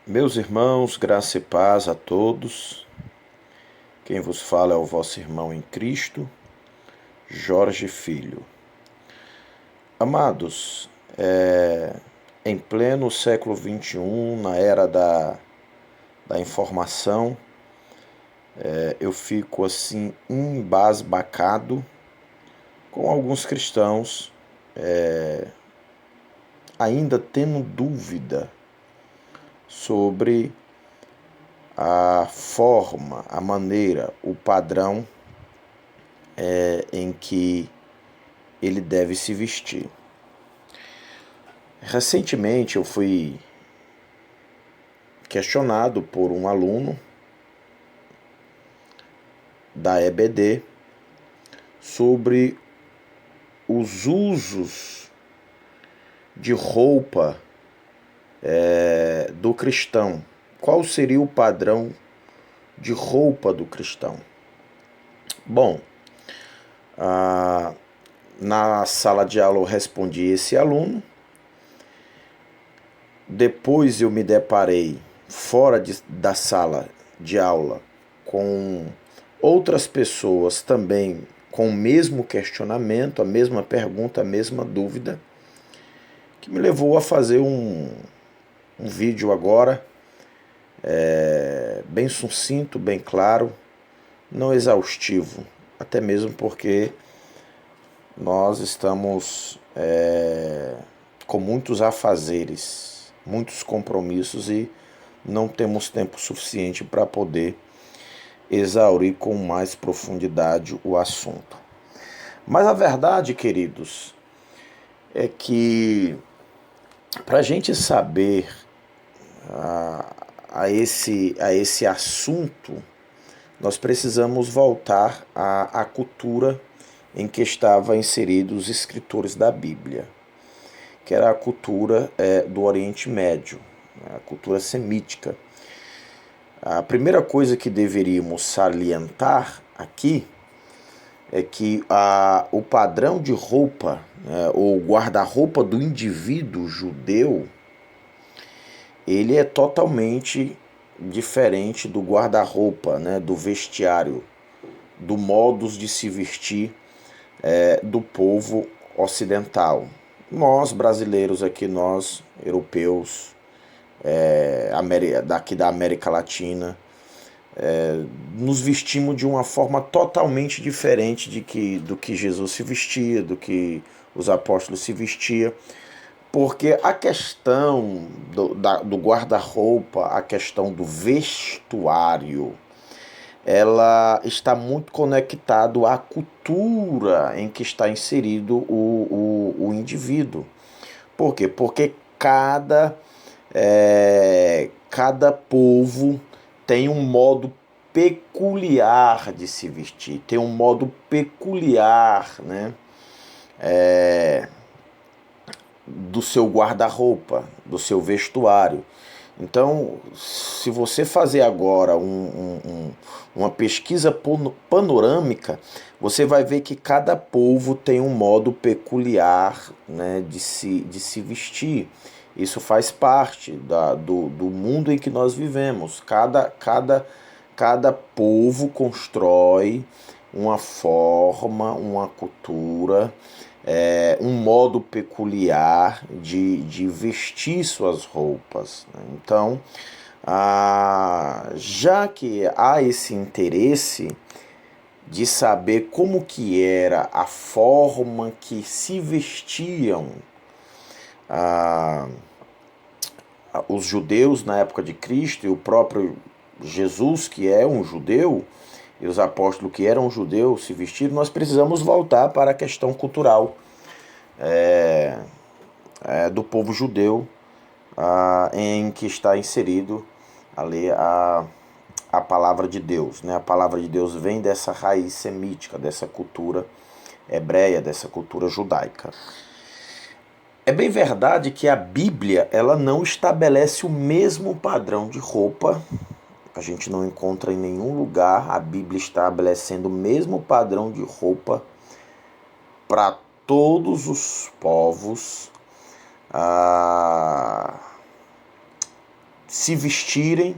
Meus irmãos, graça e paz a todos. Quem vos fala é o vosso irmão em Cristo, Jorge Filho. Amados, em pleno século XXI, na era da informação, eu fico assim embasbacado com alguns cristãos ainda tendo dúvida sobre a forma, a maneira, o padrão em que ele deve se vestir. Recentemente eu fui questionado por um aluno da EBD sobre os usos de roupa do cristão. Qual seria o padrão de roupa do cristão? Bom, na sala de aula eu respondi esse aluno. Depois eu me deparei fora da sala de aula com outras pessoas também com o mesmo questionamento, a mesma pergunta, a mesma dúvida, que me levou a fazer um vídeo agora, bem sucinto, bem claro, não exaustivo, até mesmo porque nós estamos com muitos afazeres, muitos compromissos e não temos tempo suficiente para poder exaurir com mais profundidade o assunto. Mas a verdade, queridos, é que para a gente saber a esse assunto, nós precisamos voltar à cultura em que estavam inseridos os escritores da Bíblia, que era a cultura do Oriente Médio, a cultura semítica. A primeira coisa que deveríamos salientar aqui é que o padrão de roupa, ou guarda-roupa do indivíduo judeu, ele é totalmente diferente do guarda-roupa, do vestiário, do modus de se vestir do povo ocidental. Nós, brasileiros aqui, nós, europeus, daqui da América Latina, nos vestimos de uma forma totalmente diferente do que Jesus se vestia, do que os apóstolos se vestiam, porque a questão do guarda-roupa, a questão do vestuário, ela está muito conectado à cultura em que está inserido o indivíduo. Por quê? Porque cada povo tem um modo peculiar de se vestir, tem um modo peculiar, do seu guarda-roupa, do seu vestuário. Então, se você fazer agora uma pesquisa panorâmica, você vai ver que cada povo tem um modo peculiar, de se vestir. Isso faz parte do mundo em que nós vivemos. Cada povo constrói uma forma, uma cultura, um modo peculiar de vestir suas roupas. Então, já que há esse interesse de saber como que era a forma que se vestiam os judeus na época de Cristo e o próprio Jesus, que é um judeu, e os apóstolos que eram judeus se vestiram, nós precisamos voltar para a questão cultural do povo judeu em que está inserido ali a palavra de Deus. A palavra de Deus vem dessa raiz semítica, dessa cultura hebreia, dessa cultura judaica. É bem verdade que a Bíblia ela não estabelece o mesmo padrão de roupa. A gente não encontra em nenhum lugar a Bíblia estabelecendo o mesmo padrão de roupa para todos os povos, se vestirem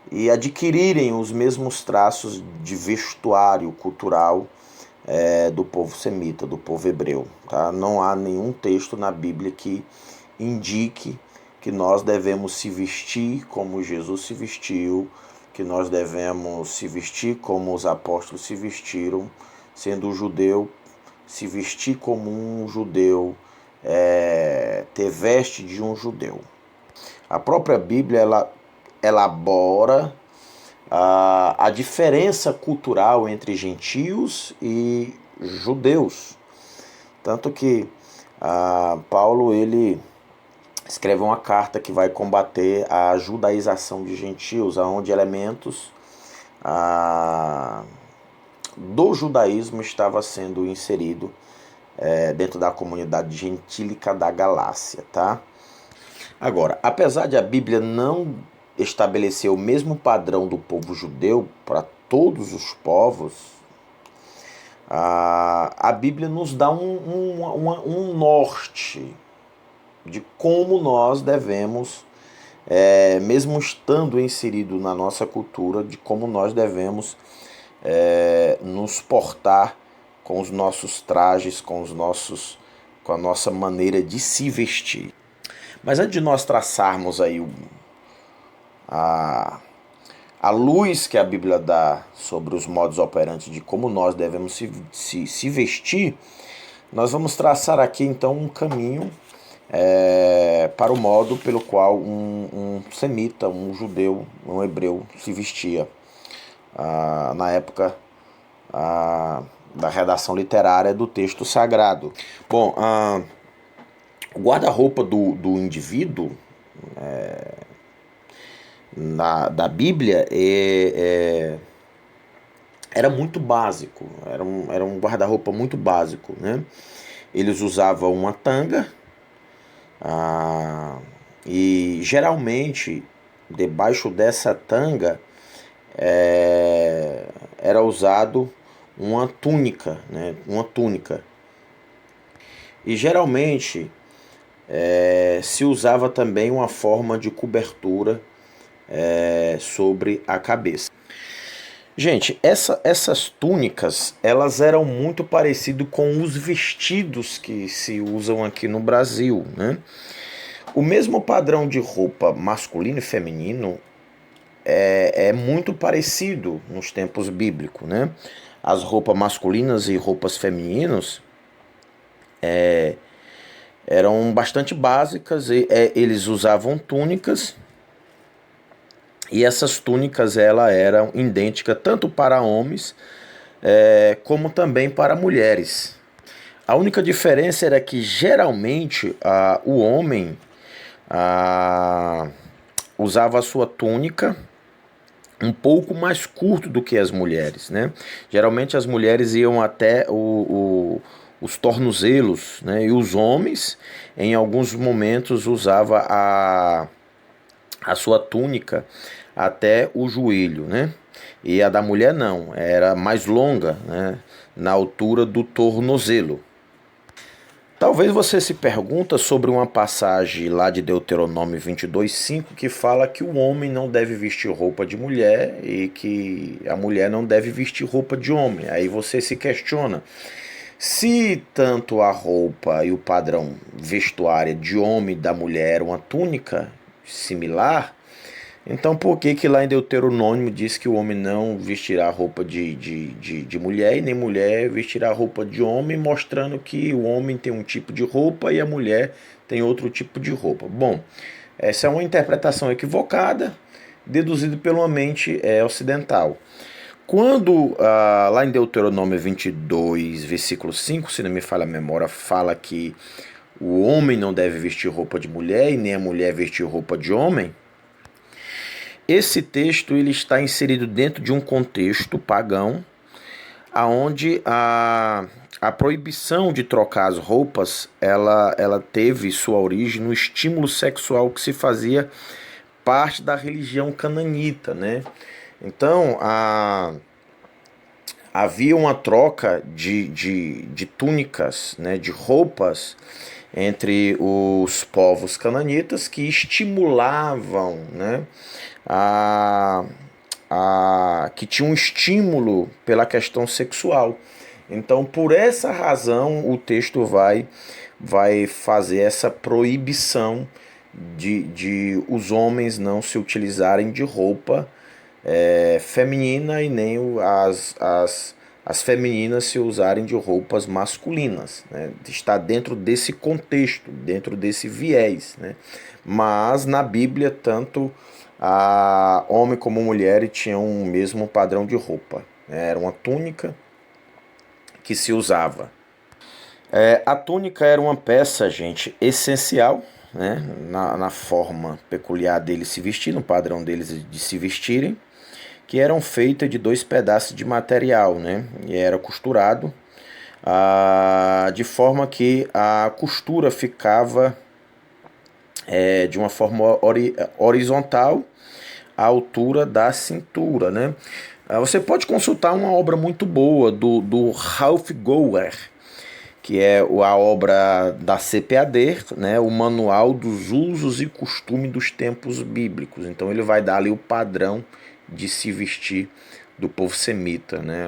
e adquirirem os mesmos traços de vestuário cultural do povo semita, do povo hebreu. Tá? Não há nenhum texto na Bíblia que indique que nós devemos se vestir como Jesus se vestiu, que nós devemos se vestir como os apóstolos se vestiram, sendo judeu, se vestir como um judeu, ter veste de um judeu. A própria Bíblia ela elabora a diferença cultural entre gentios e judeus. Tanto que Paulo ele escreve uma carta que vai combater a judaização de gentios, onde elementos do judaísmo estava sendo inserido dentro da comunidade gentílica da Galácia. Tá? Agora, apesar de a Bíblia não estabelecer o mesmo padrão do povo judeu para todos os povos, a Bíblia nos dá um norte de como nós devemos, mesmo estando inserido na nossa cultura, de como nós devemos nos portar com os nossos trajes, com a nossa maneira de se vestir. Mas antes de nós traçarmos aí a luz que a Bíblia dá sobre os modos operantes de como nós devemos se vestir, nós vamos traçar aqui então um caminho para o modo pelo qual um semita, um judeu, um hebreu se vestia na época da redação literária do texto sagrado. Bom, o guarda-roupa do indivíduo da Bíblia era muito básico, era um guarda-roupa muito básico, né? Eles usavam uma tanga e geralmente debaixo dessa tanga era usado uma túnica, né? Uma túnica. E geralmente se usava também uma forma de cobertura sobre a cabeça. Gente, essas túnicas, elas eram muito parecidas com os vestidos que se usam aqui no Brasil, né? O mesmo padrão de roupa masculino e feminino é muito parecido nos tempos bíblicos, né? As roupas masculinas e roupas femininas eram bastante básicas, eles usavam túnicas, e essas túnicas eram idênticas tanto para homens como também para mulheres. A única diferença era que geralmente o homem usava a sua túnica um pouco mais curto do que as mulheres, né? Geralmente as mulheres iam até os tornozelos, né? E os homens, em alguns momentos, usavam a sua túnica até o joelho, né? E a da mulher não, era mais longa, né? Na altura do tornozelo. Talvez você se pergunta sobre uma passagem lá de Deuteronômio 22:5 que fala que o homem não deve vestir roupa de mulher e que a mulher não deve vestir roupa de homem. Aí você se questiona, se tanto a roupa e o padrão vestuário de homem e da mulher era uma túnica similar, então por que lá em Deuteronômio diz que o homem não vestirá roupa de mulher e nem mulher vestirá roupa de homem, mostrando que o homem tem um tipo de roupa e a mulher tem outro tipo de roupa? Bom, essa é uma interpretação equivocada, deduzida pela mente ocidental. Quando lá em Deuteronômio 22, versículo 5, se não me falha a memória, fala que o homem não deve vestir roupa de mulher e nem a mulher vestir roupa de homem, esse texto ele está inserido dentro de um contexto pagão, onde a proibição de trocar as roupas ela teve sua origem no estímulo sexual que se fazia parte da religião cananita, né? Então havia uma troca de túnicas, né, de roupas entre os povos cananitas que estimulavam, né, que tinha um estímulo pela questão sexual. Então, por essa razão, o texto vai fazer essa proibição de os homens não se utilizarem de roupa feminina e nem as femininas se usarem de roupas masculinas, né? Está dentro desse contexto, dentro desse viés, né? Mas na Bíblia, tanto a homem como mulher tinham o mesmo padrão de roupa, né? Era uma túnica que se usava. A túnica era uma peça, gente, essencial, né? Na forma peculiar deles se vestir, no padrão deles de se vestirem, que eram feitas de 2 pedaços de material, né? E era costurado de forma que a costura ficava de uma forma horizontal à altura da cintura, né? Você pode consultar uma obra muito boa do Ralph Gower, que é a obra da CPAD, né, o Manual dos Usos e Costumes dos Tempos Bíblicos. Então ele vai dar ali o padrão de se vestir do povo semita, né,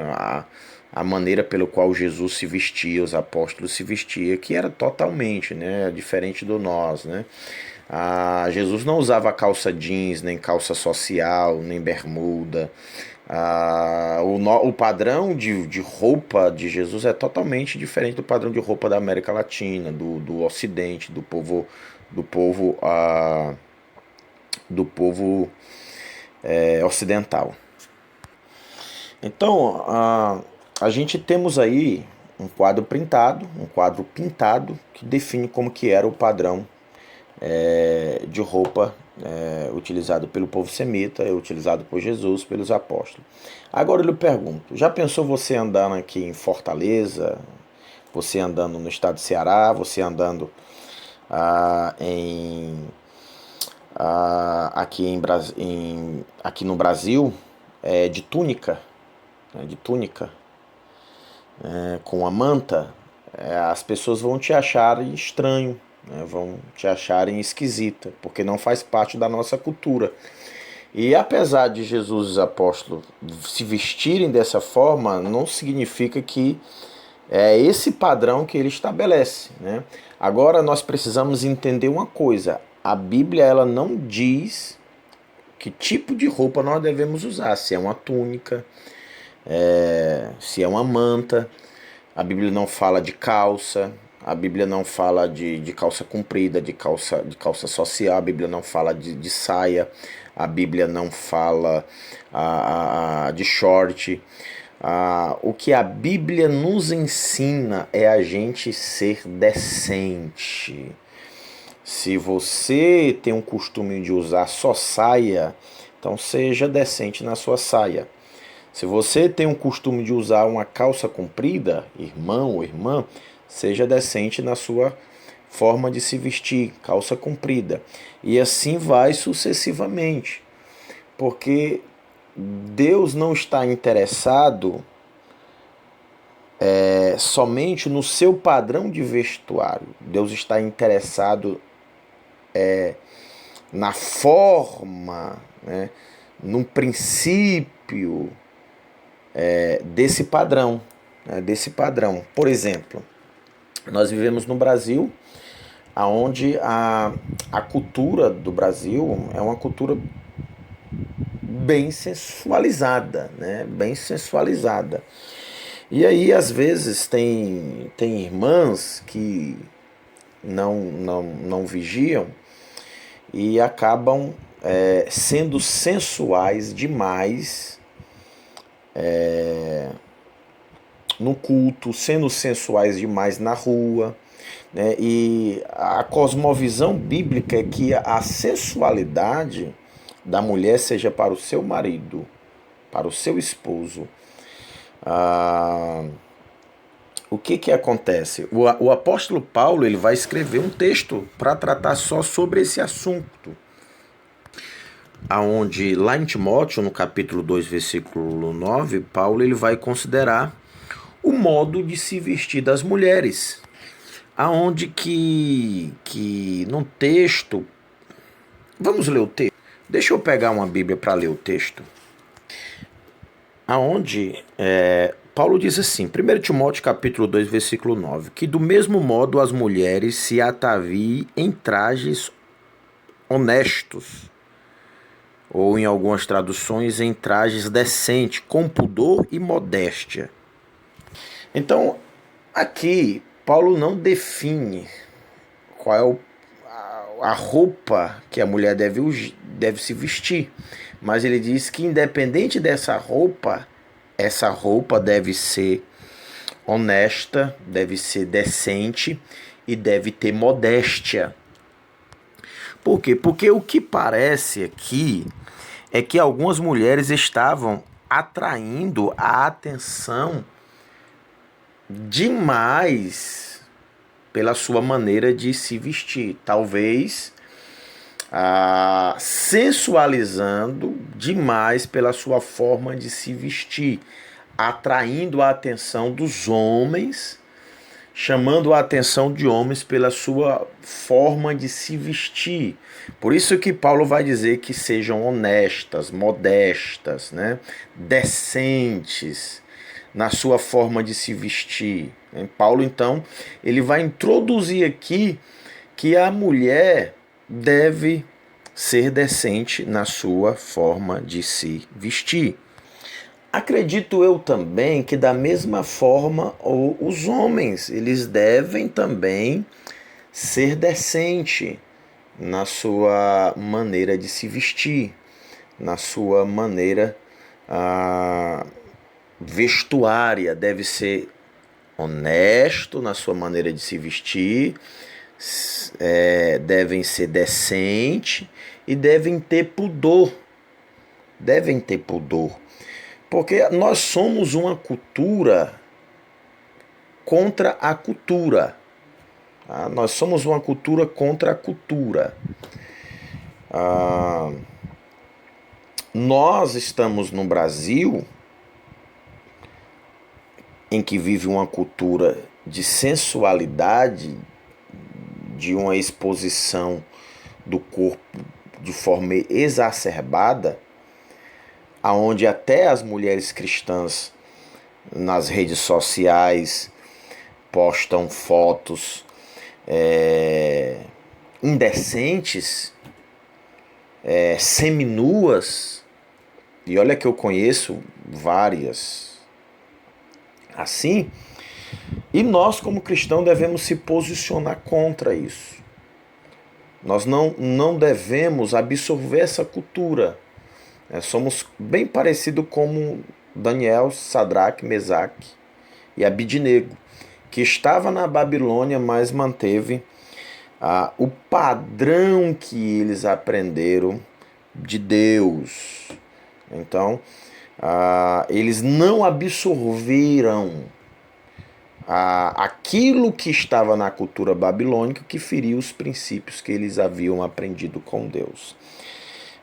a maneira pelo qual Jesus se vestia, os apóstolos se vestiam, que era totalmente, né, diferente do nós, né. Jesus não usava calça jeans, nem calça social, nem bermuda. O padrão de roupa de Jesus é totalmente diferente do padrão de roupa da América Latina, do Ocidente, do povo ocidental. Então, a gente temos aí um quadro pintado, que define como que era o padrão de roupa utilizado pelo povo semita, utilizado por Jesus, pelos apóstolos. Agora eu lhe pergunto, já pensou você andando aqui em Fortaleza, você andando no estado do Ceará, você andando aqui no Brasil, de túnica, com a manta, as pessoas vão te achar estranho, né, vão te acharem esquisita, porque não faz parte da nossa cultura. E apesar de Jesus e os apóstolos se vestirem dessa forma, não significa que é esse padrão que ele estabelece, né? Agora nós precisamos entender uma coisa: a Bíblia ela não diz que tipo de roupa nós devemos usar, se é uma túnica, se é uma manta. A Bíblia não fala de calça, a Bíblia não fala de calça comprida, de calça social, a Bíblia não fala de saia, a Bíblia não fala de short. O que a Bíblia nos ensina é a gente ser decente. Se você tem um costume de usar só saia, então seja decente na sua saia. Se você tem um costume de usar uma calça comprida, irmão ou irmã, seja decente na sua forma de se vestir, calça comprida. E assim vai sucessivamente. Porque Deus não está interessado somente no seu padrão de vestuário. Deus está interessado na forma, né, num princípio desse padrão, né, Por exemplo, nós vivemos no Brasil, onde a cultura do Brasil é uma cultura bem sensualizada, né? Bem sensualizada. E aí, às vezes, tem irmãs que não vigiam e acabam sendo sensuais demais no culto, sendo sensuais demais na rua, né? E a cosmovisão bíblica é que a sensualidade da mulher seja para o seu marido, para o seu esposo. O que acontece? O apóstolo Paulo ele vai escrever um texto para tratar só sobre esse assunto. Aonde lá em Timóteo, no capítulo 2, versículo 9, Paulo ele vai considerar o modo de se vestir das mulheres. aonde que num texto, vamos ler o texto? Deixa eu pegar uma Bíblia para ler o texto. Aonde Paulo diz assim, 1 Timóteo capítulo 2, versículo 9, que do mesmo modo as mulheres se ataviem em trajes honestos, ou em algumas traduções em trajes decentes, com pudor e modéstia. Então, aqui, Paulo não define qual é a roupa que a mulher deve se vestir, mas ele diz que independente dessa roupa, essa roupa deve ser honesta, deve ser decente e deve ter modéstia. Por quê? Porque o que parece aqui é que algumas mulheres estavam atraindo a atenção demais pela sua maneira de se vestir. Talvez sensualizando demais pela sua forma de se vestir, atraindo a atenção dos homens, chamando a atenção de homens pela sua forma de se vestir. Por isso que Paulo vai dizer que sejam honestas, modestas, né? Decentes na sua forma de se vestir. Paulo, então, ele vai introduzir aqui que a mulher deve ser decente na sua forma de se vestir. Acredito eu também que da mesma forma os homens, eles devem também ser decentes na sua maneira de se vestir, na sua maneira vestuária, deve ser honesto na sua maneira de se vestir, devem ser decentes e devem ter pudor. Devem ter pudor. Porque nós somos uma cultura contra a cultura. Tá? Nós somos uma cultura contra a cultura. Nós estamos no Brasil, em que vive uma cultura de sensualidade, de uma exposição do corpo de forma exacerbada, aonde até as mulheres cristãs nas redes sociais postam fotos indecentes, seminuas, e olha que eu conheço várias assim, e nós como cristãos devemos se posicionar contra isso. Nós não devemos absorver essa cultura. Somos bem parecidos como Daniel, Sadraque, Mesaque e Abidnego, que estava na Babilônia, mas manteve o padrão que eles aprenderam de Deus. Então, eles não absorveram aquilo que estava na cultura babilônica, que feriu os princípios que eles haviam aprendido com Deus.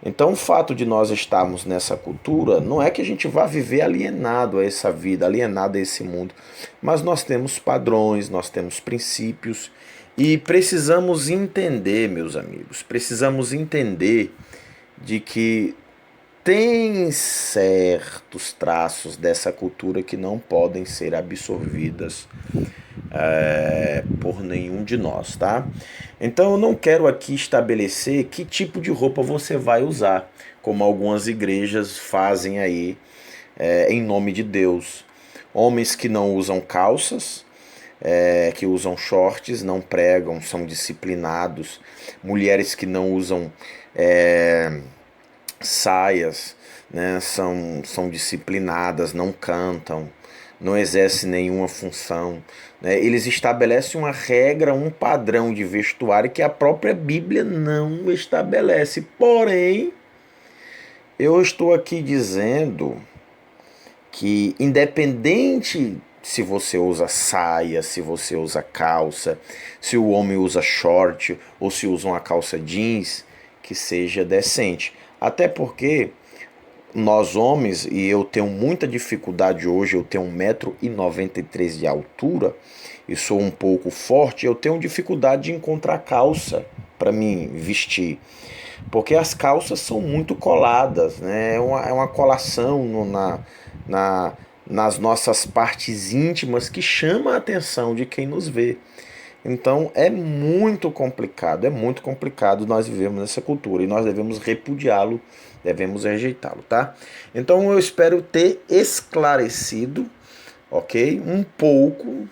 Então o fato de nós estarmos nessa cultura não é que a gente vá viver alienado a essa vida, alienado a esse mundo, mas nós temos padrões, nós temos princípios e precisamos entender, meus amigos, precisamos entender de que tem certos traços dessa cultura que não podem ser absorvidas por nenhum de nós, tá? Então eu não quero aqui estabelecer que tipo de roupa você vai usar, como algumas igrejas fazem aí em nome de Deus. Homens que não usam calças, que usam shorts, não pregam, são disciplinados. Mulheres que não usam saias, né, são disciplinadas, não cantam, não exercem nenhuma função. Né? Eles estabelecem uma regra, um padrão de vestuário que a própria Bíblia não estabelece. Porém, eu estou aqui dizendo que independente se você usa saia, se você usa calça, se o homem usa short ou se usa uma calça jeans, que seja decente. Até porque nós homens, e eu tenho muita dificuldade hoje, eu tenho 1,93 m de altura e sou um pouco forte, eu tenho dificuldade de encontrar calça para me vestir, porque as calças são muito coladas, né? É uma colação nas nossas partes íntimas que chama a atenção de quem nos vê. Então é muito complicado nós vivemos nessa cultura e nós devemos repudiá-lo, devemos rejeitá-lo, tá? Então eu espero ter esclarecido, ok? Um pouco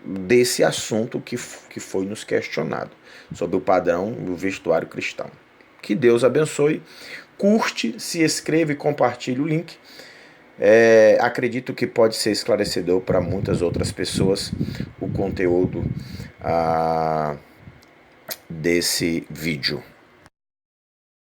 desse assunto que foi nos questionado, sobre o padrão do vestuário cristão. Que Deus abençoe, curte, se inscreva e compartilhe o link. Acredito que pode ser esclarecedor para muitas outras pessoas o conteúdo desse vídeo.